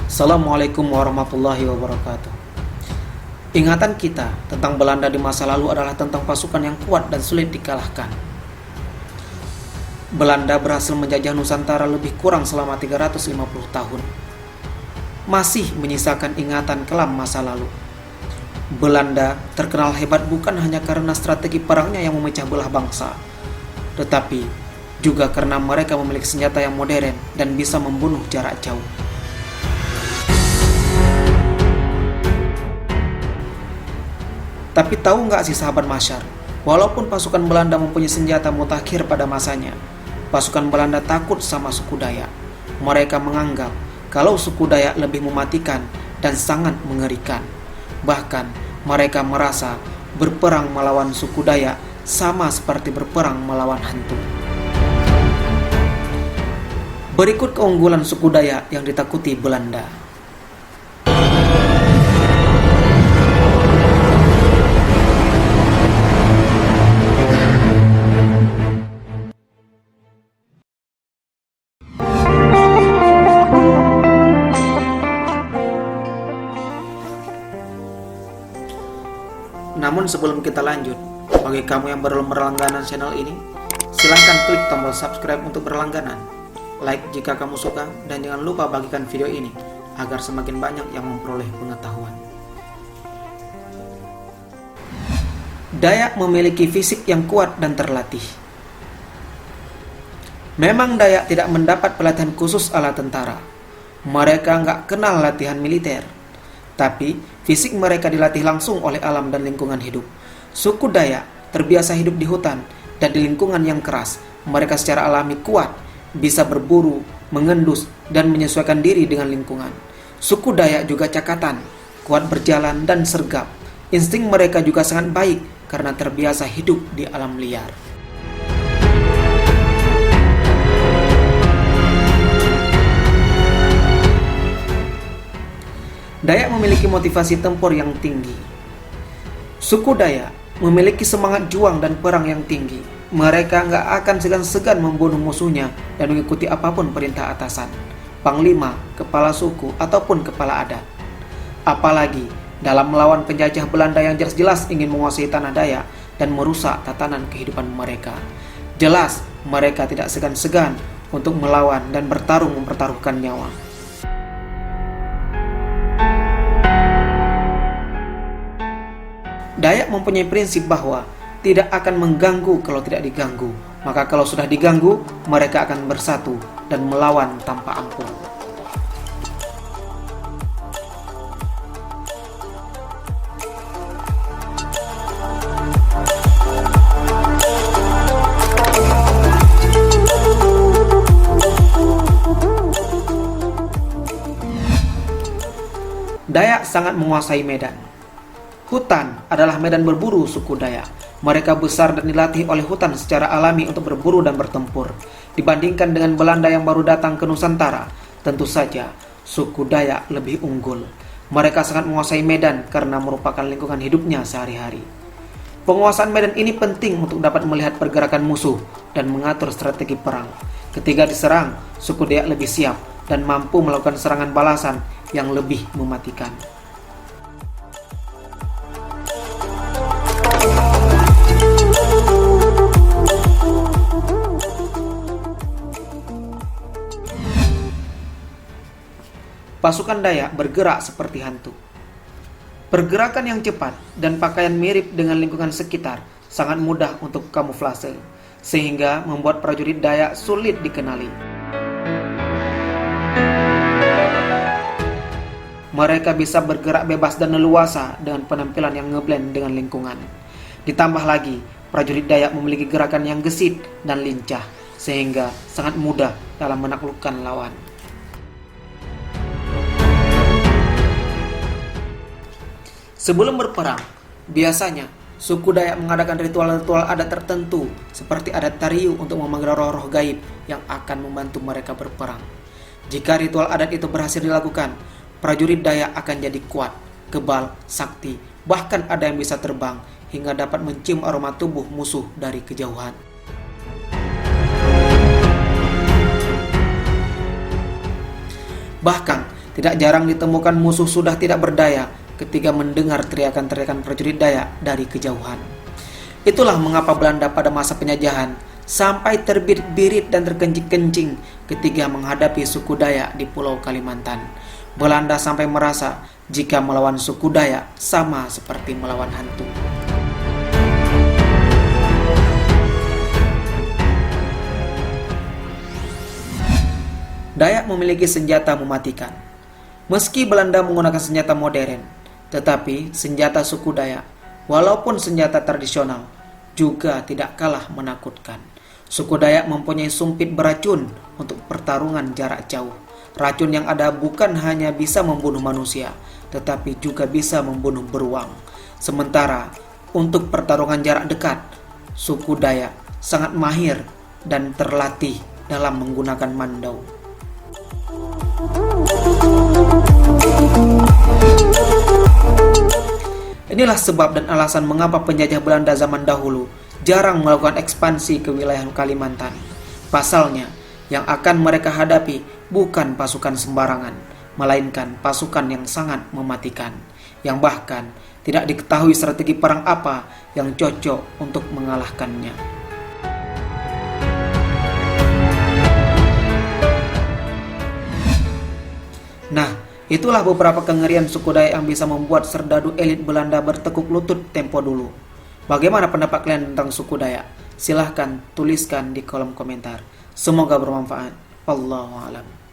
Assalamualaikum warahmatullahi wabarakatuh. Ingatan kita tentang Belanda di masa lalu adalah tentang pasukan yang kuat dan sulit dikalahkan. Belanda berhasil menjajah Nusantara lebih kurang selama 350 tahun. Masih menyisakan ingatan kelam masa lalu. Belanda terkenal hebat bukan hanya karena strategi perangnya yang memecah belah bangsa, tetapi juga karena mereka memiliki senjata yang modern dan bisa membunuh jarak jauh. Tapi tahu nggak sih sahabat masyar, walaupun pasukan Belanda mempunyai senjata mutakhir pada masanya, pasukan Belanda takut sama suku Dayak. Mereka menganggap kalau suku Dayak lebih mematikan dan sangat mengerikan. Bahkan mereka merasa berperang melawan suku Dayak sama seperti berperang melawan hantu. Berikut keunggulan suku Dayak yang ditakuti Belanda. Namun sebelum kita lanjut, bagi kamu yang belum berlangganan channel ini, silahkan klik tombol subscribe untuk berlangganan, like jika kamu suka, dan jangan lupa bagikan video ini agar semakin banyak yang memperoleh pengetahuan. Dayak memiliki fisik yang kuat dan terlatih. Memang Dayak tidak mendapat pelatihan khusus ala tentara. Mereka nggak kenal latihan militer. Tapi fisik mereka dilatih langsung oleh alam dan lingkungan hidup. Suku Dayak terbiasa hidup di hutan dan di lingkungan yang keras. Mereka secara alami kuat, bisa berburu, mengendus, dan menyesuaikan diri dengan lingkungan. Suku Dayak juga cakatan, kuat berjalan dan sergap. Insting mereka juga sangat baik karena terbiasa hidup di alam liar. Dayak memiliki motivasi tempur yang tinggi. Suku Dayak memiliki semangat juang dan perang yang tinggi. Mereka nggak akan segan-segan membunuh musuhnya dan mengikuti apapun perintah atasan, panglima, kepala suku, ataupun kepala adat. Apalagi dalam melawan penjajah Belanda yang jelas-jelas ingin menguasai tanah Dayak dan merusak tatanan kehidupan mereka. Jelas mereka tidak segan-segan untuk melawan dan mempertaruhkan nyawa. Dayak mempunyai prinsip bahwa tidak akan mengganggu kalau tidak diganggu. Maka kalau sudah diganggu, mereka akan bersatu dan melawan tanpa ampun. Dayak sangat menguasai medan. Hutan adalah medan berburu suku Dayak. Mereka besar dan dilatih oleh hutan secara alami untuk berburu dan bertempur. Dibandingkan dengan Belanda yang baru datang ke Nusantara, tentu saja suku Dayak lebih unggul. Mereka sangat menguasai medan karena merupakan lingkungan hidupnya sehari-hari. Penguasaan medan ini penting untuk dapat melihat pergerakan musuh dan mengatur strategi perang. Ketika diserang, suku Dayak lebih siap dan mampu melakukan serangan balasan yang lebih mematikan. Pasukan Dayak bergerak seperti hantu. Pergerakan yang cepat dan pakaian mirip dengan lingkungan sekitar sangat mudah untuk kamuflase, sehingga membuat prajurit Dayak sulit dikenali. Mereka bisa bergerak bebas dan leluasa dengan penampilan yang ngeblend dengan lingkungan. Ditambah lagi, prajurit Dayak memiliki gerakan yang gesit dan lincah, sehingga sangat mudah dalam menaklukkan lawan. Sebelum berperang, biasanya suku Dayak mengadakan ritual-ritual adat tertentu seperti adat tariu untuk memanggil roh-roh gaib yang akan membantu mereka berperang. Jika ritual adat itu berhasil dilakukan, prajurit Dayak akan jadi kuat, kebal, sakti, bahkan ada yang bisa terbang hingga dapat mencium aroma tubuh musuh dari kejauhan. Bahkan Tidak jarang ditemukan musuh sudah tidak berdaya ketika mendengar teriakan-teriakan prajurit Dayak dari kejauhan. Itulah mengapa Belanda pada masa penjajahan sampai terbirit-birit dan terkencing-kencing ketika menghadapi suku Dayak di Pulau Kalimantan. Belanda sampai merasa jika melawan suku Dayak sama seperti melawan hantu. Dayak memiliki senjata mematikan. Meski Belanda menggunakan senjata modern, tetapi senjata suku Dayak, walaupun senjata tradisional, juga tidak kalah menakutkan. Suku Dayak mempunyai sumpit beracun untuk pertarungan jarak jauh. Racun yang ada bukan hanya bisa membunuh manusia, tetapi juga bisa membunuh beruang. Sementara untuk pertarungan jarak dekat, suku Dayak sangat mahir dan terlatih dalam menggunakan mandau. Inilah sebab dan alasan mengapa penjajah Belanda zaman dahulu jarang melakukan ekspansi ke wilayah Kalimantan. Pasalnya, yang akan mereka hadapi bukan pasukan sembarangan, melainkan pasukan yang sangat mematikan, yang bahkan tidak diketahui strategi perang apa yang cocok untuk mengalahkannya. Nah, itulah beberapa kengerian suku Dayak yang bisa membuat serdadu elit Belanda bertekuk lutut tempo dulu. Bagaimana pendapat kalian tentang suku Dayak? Silahkan tuliskan di kolom komentar. Semoga bermanfaat. Wallahu a'lam.